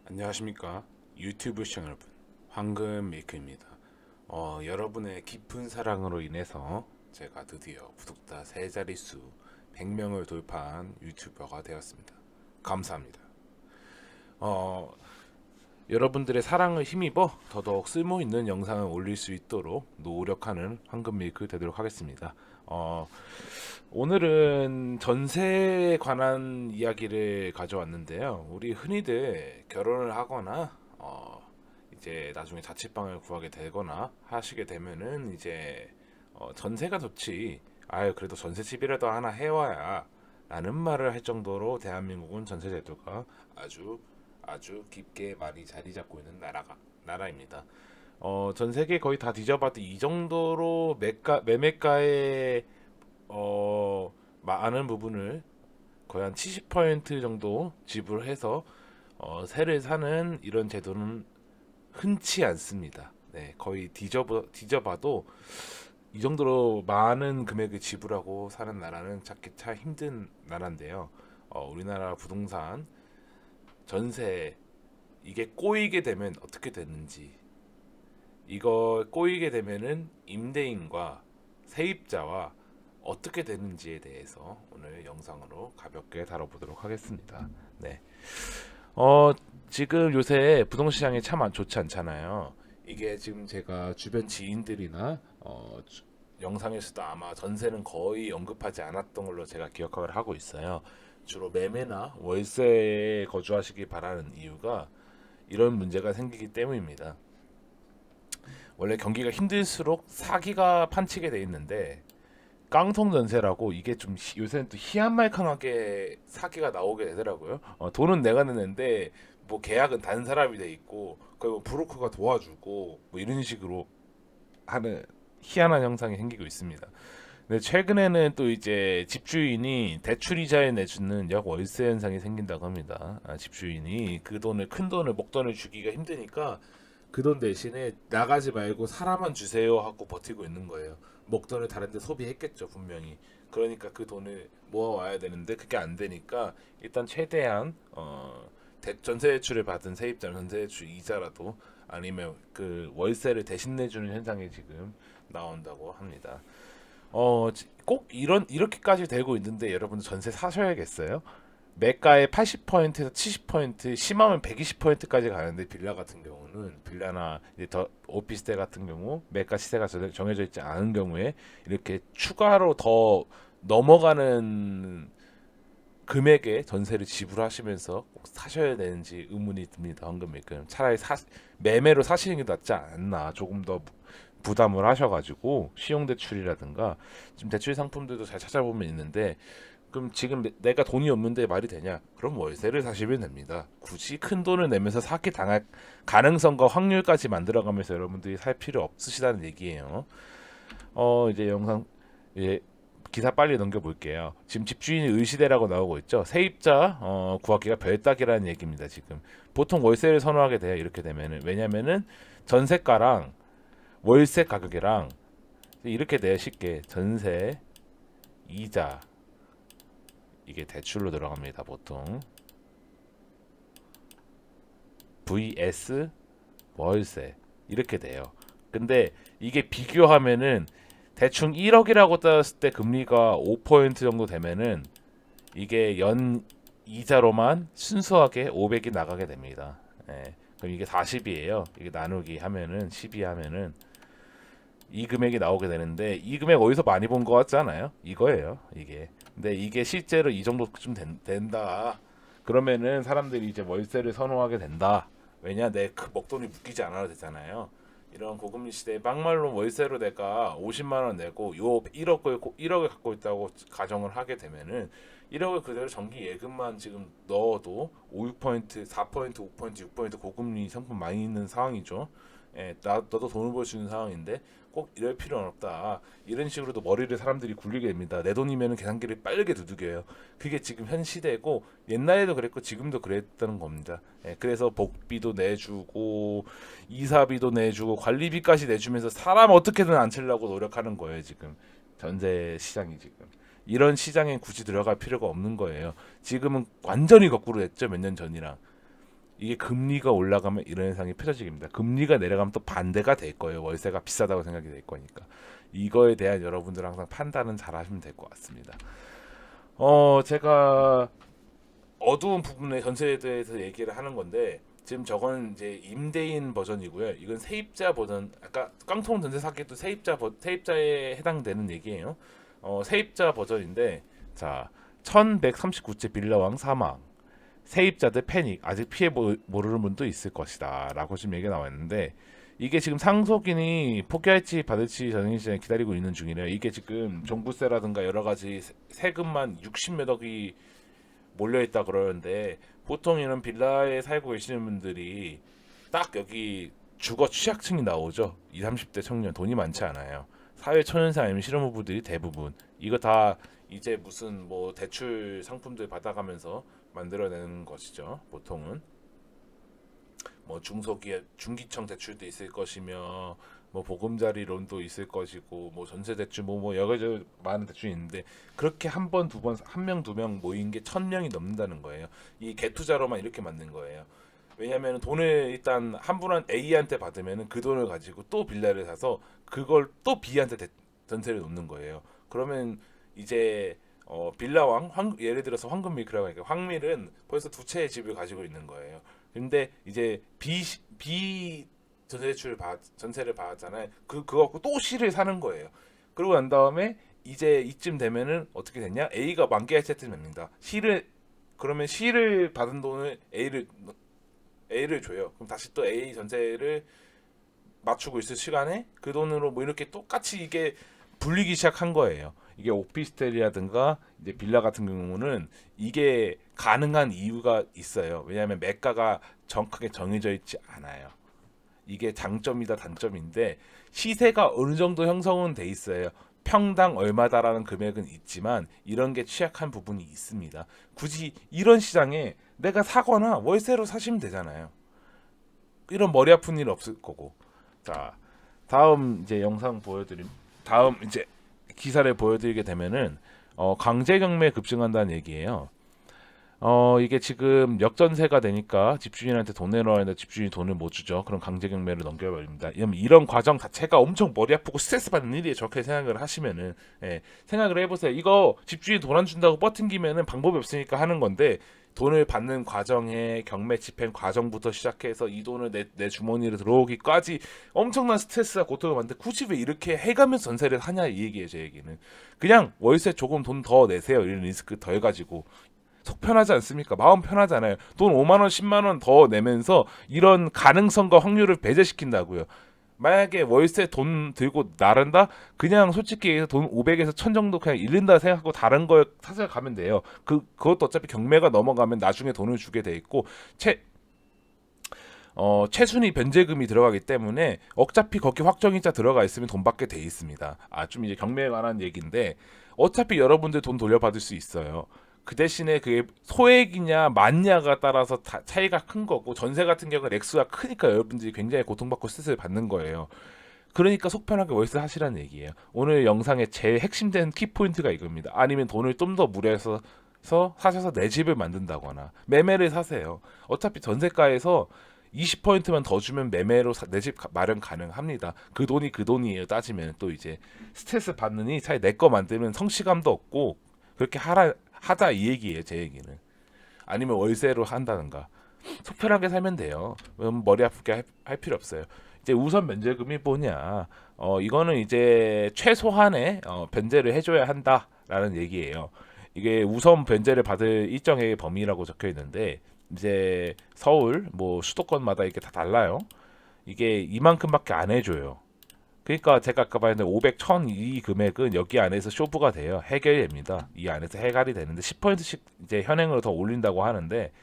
안녕하십니까 유튜브 시청자 여러분, 황금 메이크입니다. 여러분의 깊은 사랑으로 인해서 제가 드디어 구독자 세 자릿수 100명을 돌파한 유튜버가 되었습니다. 감사합니다. 어, 여러분들의 사랑을 힘입어 더더욱 쓸모 있는 영상을 올릴 수 있도록 노력하는 황금 메이크 되도록 하겠습니다. 오늘은 전세에 관한 이야기를 가져왔는데요. 우리 흔히들 결혼을 하거나 이제 나중에 자취방을 구하게 되거나 하시게 되면은 이제 전세가 좋지. 아유 그래도 전세집이라도 하나 해와야 라는 말을 할 정도로 대한민국은 전세 제도가 아주 깊게 많이 자리 잡고 있는 나라입니다. 전 세계 거의 다 뒤져봐도 이 정도로 매매가의 많은 부분을 거의 한 70% 정도 지불해서 세를 사는 이런 제도는 흔치 않습니다. 네, 거의 뒤져봐도 이 정도로 많은 금액을 지불하고 사는 나라는 찾기 참 힘든 나라인데요. 우리나라 부동산 전세 이게 꼬이게 되면 어떻게 되는지, 이거 꼬이게 되면은 임대인과 세입자와 어떻게 되는지에 대해서 오늘 영상으로 가볍게 다뤄보도록 하겠습니다. 네. 어, 지금 요새 부동시장이 참 좋지 않잖아요. 이게 지금 제가 주변 지인들이나 영상에서도 아마 전세는 거의 언급하지 않았던 걸로 제가 기억을 하고 있어요. 주로 매매나 월세에 거주하시기 바라는 이유가 이런 문제가 생기기 때문입니다. 원래 경기가 힘들수록 사기가 판치게 돼 있는데 깡통 전세라고 이게 좀 요새는 또 희한말캉하게 사기가 나오게 되더라고요. 돈은 내가 내는데 뭐 계약은 다른 사람이 돼 있고 거의 뭐 브로커가 도와주고 뭐 이런 식으로 하는 희한한 현상이 생기고 있습니다. 근데 최근에는 또 이제 집주인이 대출 이자에 내주는 역월세 현상이 생긴다고 합니다. 집주인이 그 돈을 큰 돈을 목돈을 주기가 힘드니까 그 돈 대신에 나가지 말고 사람만 주세요 하고 버티고 있는 거예요. 목돈을 다른 데 소비했겠죠, 분명히. 그러니까 그 돈을 모아와야 되는데 그게 안 되니까 일단 최대한 전세 대출을 받은 세입자는 전세 대출 이자라도 아니면 그 월세를 대신 내주는 현상이 지금 나온다고 합니다. 꼭 이렇게까지 되고 있는데 여러분들 전세 사셔야겠어요? 매가의 80%에서 70%, 심하면 120%까지 가는데 빌라 같은 경우는 빌라나 이제 더 오피스텔 같은 경우 매가 시세가 정해져 있지 않은 경우에 이렇게 추가로 더 넘어가는 금액의 전세를 지불하시면서 꼭 사셔야 되는지 의문이 듭니다. 황금 매금 차라리 매매로 사시는 게 낫지 않나. 조금 더 부담을 하셔가지고 신용대출이라든가 지금 대출 상품들도 잘 찾아보면 있는데, 그럼 지금 내가 돈이 없는데 말이 되냐? 그럼 월세를 사시면 됩니다. 굳이 큰 돈을 내면서 사기 당할 가능성과 확률까지 만들어가면서 여러분들이 살 필요 없으시다는 얘기예요. 이제 영상 예, 기사 빨리 넘겨볼게요. 지금 집주인이 의시대라고 나오고 있죠. 세입자 구하기가 별따기라는 얘기입니다. 지금 보통 월세를 선호하게 돼요. 이렇게 되면은, 왜냐면은 전세가랑 월세 가격이랑 이렇게 돼요. 쉽게 전세 이자 이게 대출로 들어갑니다. 보통 vs 월세 이렇게 돼요. 근데 이게 비교하면은 대충 1억이라고 땄을 때 금리가 5% 정도 되면은 이게 연 이자로만 순수하게 500이 나가게 됩니다. 예. 그럼 이게 40이에요. 이게 나누기 하면은 12 하면은 이 금액이 나오게 되는데, 이 금액 어디서 많이 본 것 같지 않아요? 이거예요. 이게. 근데 이게 실제로 이 정도쯤 된다. 그러면은 사람들이 이제 월세를 선호하게 된다. 왜냐, 내 그 목돈이 묶이지 않아도 되잖아요. 이런 고금리 시대에 막말로 월세로 내가 50만 원 내고 요 1억을 갖고 있다고 가정을 하게 되면은 1억을 그대로 정기 예금만 지금 넣어도 5, 6%, 4%, 5%, 6% 고금리 상품 많이 있는 상황이죠. 예, 나도 돈을 벌 수 있는 상황인데 꼭 이럴 필요는 없다. 이런 식으로도 머리를 사람들이 굴리게 됩니다. 내 돈이면 계산기를 빠르게 두들겨요. 그게 지금 현 시대고 옛날에도 그랬고 지금도 그랬다는 겁니다. 예, 그래서 복비도 내주고 이사비도 내주고 관리비까지 내주면서 사람 어떻게든 안 치려고 노력하는 거예요. 지금 전세 시장이 지금. 이런 시장에 굳이 들어갈 필요가 없는 거예요. 지금은 완전히 거꾸로 됐죠. 몇 년 전이랑. 이게 금리가 올라가면 이런 현상이 펼쳐집니다. 금리가 내려가면 또 반대가 될 거예요. 월세가 비싸다고 생각이 될 거니까. 이거에 대한 여러분들 항상 판단은 잘 하시면 될 것 같습니다. 제가 어두운 부분의 전세에 대해서 얘기를 하는 건데 지금 저건 이제 임대인 버전이고요. 이건 세입자 버전. 아까 깡통 전세 사기도 세입자에 해당되는 얘기예요. 세입자 버전인데 자 1139채 빌라왕 사망. 세입자들 패닉. 아직 피해 모르는 분도 있을 것이다. 라고 지금 얘기가 나와 있는데 이게 지금 상속인이 포기할지 받을지 전액 시장에 기다리고 있는 중이래요. 이게 지금 종부세라든가 여러 가지 세금만 60몇 억이 몰려 있다 그러는데 보통 이런 빌라에 살고 계시는 분들이 딱 여기 주거 취약층이 나오죠. 20, 30대 청년 돈이 많지 않아요. 사회 초년생 아니면 실업부부들이 대부분 이거 다 이제 무슨 뭐 대출 상품들 받아가면서 만들어내는 것이죠. 보통은 뭐 중소기업 중기청 대출도 있을 것이며 뭐 보금자리 론도 있을 것이고 뭐 전세 대출 뭐 여기저기 많은 대출이 있는데 그렇게 한 번 두 번 한 명 두 명 모인 게 1,000명이 넘는다는 거예요. 이 갭투자로만 이렇게 만든 거예요. 왜냐하면 돈을 일단 한 분한 A한테 받으면 그 돈을 가지고 또 빌라를 사서 그걸 또 B한테 전세를 놓는 거예요. 그러면 이제 빌라왕 예를 들어서 황금밀크라고 하니까 황밀은 벌써 두 채의 집을 가지고 있는 거예요. 근데 이제 B 전세를 받았잖아요. 그거 갖고 또 C를 사는 거예요. 그러고 난 다음에 이제 이쯤 되면은 어떻게 됐냐? A가 만기할 때쯤 됩니다. 그러면 C를 받은 돈을 A를 줘요. 그럼 다시 또 A 전세를 맞추고 있을 시간에 그 돈으로 뭐 이렇게 똑같이 이게 불리기 시작한 거예요. 이게 오피스텔이라든가 이제 빌라 같은 경우는 이게 가능한 이유가 있어요. 왜냐하면 매가가 정확하게 정해져 있지 않아요. 이게 장점이다 단점인데 시세가 어느 정도 형성은 돼 있어요. 평당 얼마다라는 금액은 있지만 이런 게 취약한 부분이 있습니다. 굳이 이런 시장에 내가 사거나 월세로 사시면 되잖아요. 이런 머리 아픈 일 없을 거고. 자, 다음 이제 영상 보여드림. 다음 이제 기사를 보여드리게 되면은 강제 경매 급증한다는 얘기예요. 이게 지금 역전세가 되니까 집주인한테 돈 내놓아야 하는데 집주인이 돈을 못 주죠. 그럼 강제 경매로 넘겨버립니다. 이런 과정 자체가 엄청 머리 아프고 스트레스 받는 일이에요. 저렇게 생각을 하시면은 생각을 해보세요. 이거 집주인이 돈 안 준다고 버팅기면은 방법이 없으니까 하는 건데 돈을 받는 과정에 경매 집행 과정부터 시작해서 이 돈을 내 주머니로 들어오기까지 엄청난 스트레스와 고통을 받는데 굳이 왜 이렇게 해가면서 전세를 하냐 이 얘기예요. 제 얘기는 그냥 월세 조금 돈 더 내세요. 이런 리스크 더 해가지고 속 편하지 않습니까? 마음 편하잖아요. 돈 5만 원, 10만 원 더 내면서 이런 가능성과 확률을 배제시킨다고요. 만약에 월세 돈 들고 나른다? 그냥 솔직히 돈 500에서 1000 정도 그냥 잃는다 생각하고 다른 걸 사서 가면 돼요. 그것도 어차피 경매가 넘어가면 나중에 돈을 주게 돼 있고 최순위 변제금이 들어가기 때문에 어차피 거기 확정일자 들어가 있으면 돈 받게 돼 있습니다. 좀 이제 경매에 관한 얘기인데 어차피 여러분들 돈 돌려받을 수 있어요. 그 대신에 그게 소액이냐 많냐가 따라서 차이가 큰 거고 전세 같은 경우는 액수가 크니까 여러분들이 굉장히 고통받고 스트레스를 받는 거예요. 그러니까 속편하게 월세 하시라는 얘기예요. 오늘 영상의 제일 핵심된 키포인트가 이겁니다. 아니면 돈을 좀 더 무리해서 사셔서 내 집을 만든다거나 매매를 사세요. 어차피 전세가에서 20%만 더 주면 매매로 내 집 마련 가능합니다. 그 돈이 그 돈이에요. 따지면 또 이제 스트레스 받느니 차라리 내 거 만들면 성취감도 없고 그렇게 하자 이 얘기예요. 제 얘기는. 아니면 월세로 한다든가 속편하게 살면 돼요. 머리 아프게 할 필요 없어요. 이제 우선 면제금이 뭐냐? 이거는 이제 최소한의 변제를 해줘야 한다라는 얘기예요. 이게 우선 변제를 받을 일정의 범위라고 적혀 있는데 이제 서울 뭐 수도권마다 이게 다 달라요. 이게 이만큼밖에 안 해줘요. 그러니까 제가 아까 말했는데 500, 1000 이 금액은 여기 안에서 쇼부가 돼요. 해결이 됩니다. 이 안에서 해갈이 되는데 10%씩 이제 현행으로 더 올린다고 하는데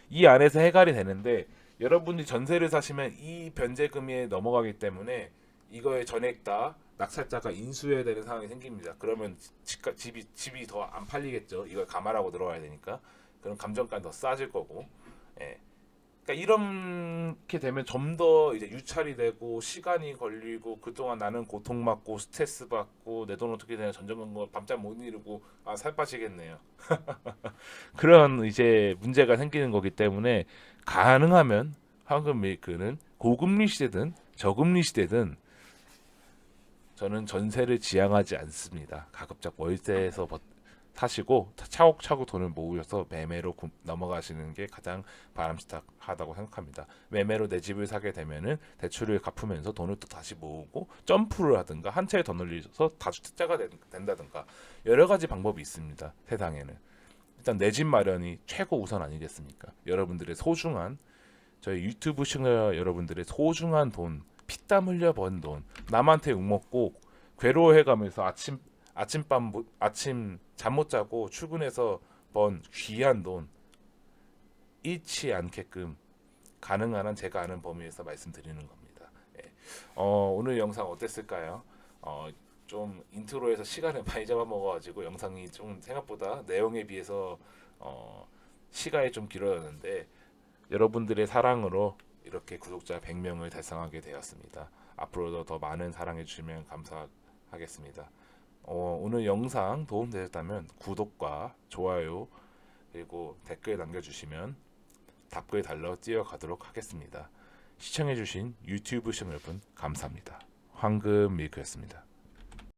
이 안에서 해갈이 되는데 여러분이 전세를 사시면 이 변제금에 넘어가기 때문에 이거의 전액 다 낙찰자가 인수해야 되는 상황이 생깁니다. 그러면 집이 더 안 팔리겠죠. 이걸 감안하고 들어와야 되니까. 그럼 감정가는 더 싸질 거고. 예. 그러니까 이런 이렇게 되면 좀 더 이제 유찰이 되고 시간이 걸리고 그동안 나는 고통받고 스트레스 받고 내 돈 어떻게 되냐 전전긍긍 밤잠 못 이루고 아 살 빠지겠네요. 그런 이제 문제가 생기는 거기 때문에 가능하면 황금 밀크는 고금리 시대든 저금리 시대든 저는 전세를 지향하지 않습니다. 가급적 월세에서 사시고 차곡차곡 돈을 모으셔서 매매로 넘어가시는 게 가장 바람직하다고 생각합니다. 매매로 내 집을 사게 되면은 대출을 갚으면서 돈을 또 다시 모으고 점프를 하든가 한 채에 더 늘려서 다주택자가 된다든가 여러 가지 방법이 있습니다. 세상에는 일단 내 집 마련이 최고 우선 아니겠습니까? 여러분들의 소중한 저희 유튜브 시청자 여러분들의 소중한 돈, 피땀 흘려 번 돈, 남한테 욕먹고 괴로워해가면서 아침 잠 못 자고 출근해서 번 귀한 돈 잃지 않게끔 가능한 한 제가 아는 범위에서 말씀드리는 겁니다. 예. 오늘 영상 어땠을까요? 좀 인트로에서 시간을 많이 잡아먹어가지고 영상이 좀 생각보다 내용에 비해서 시간이 좀 길어졌는데 여러분들의 사랑으로 이렇게 구독자 100명을 달성하게 되었습니다. 앞으로도 더 많은 사랑해 주시면 감사하겠습니다. 오늘 영상 도움되셨다면 구독과 좋아요 그리고 댓글 남겨주시면 답글 달러 뛰어가도록 하겠습니다. 시청해주신 유튜브 시청 여러분 감사합니다. 황금 밀크였습니다.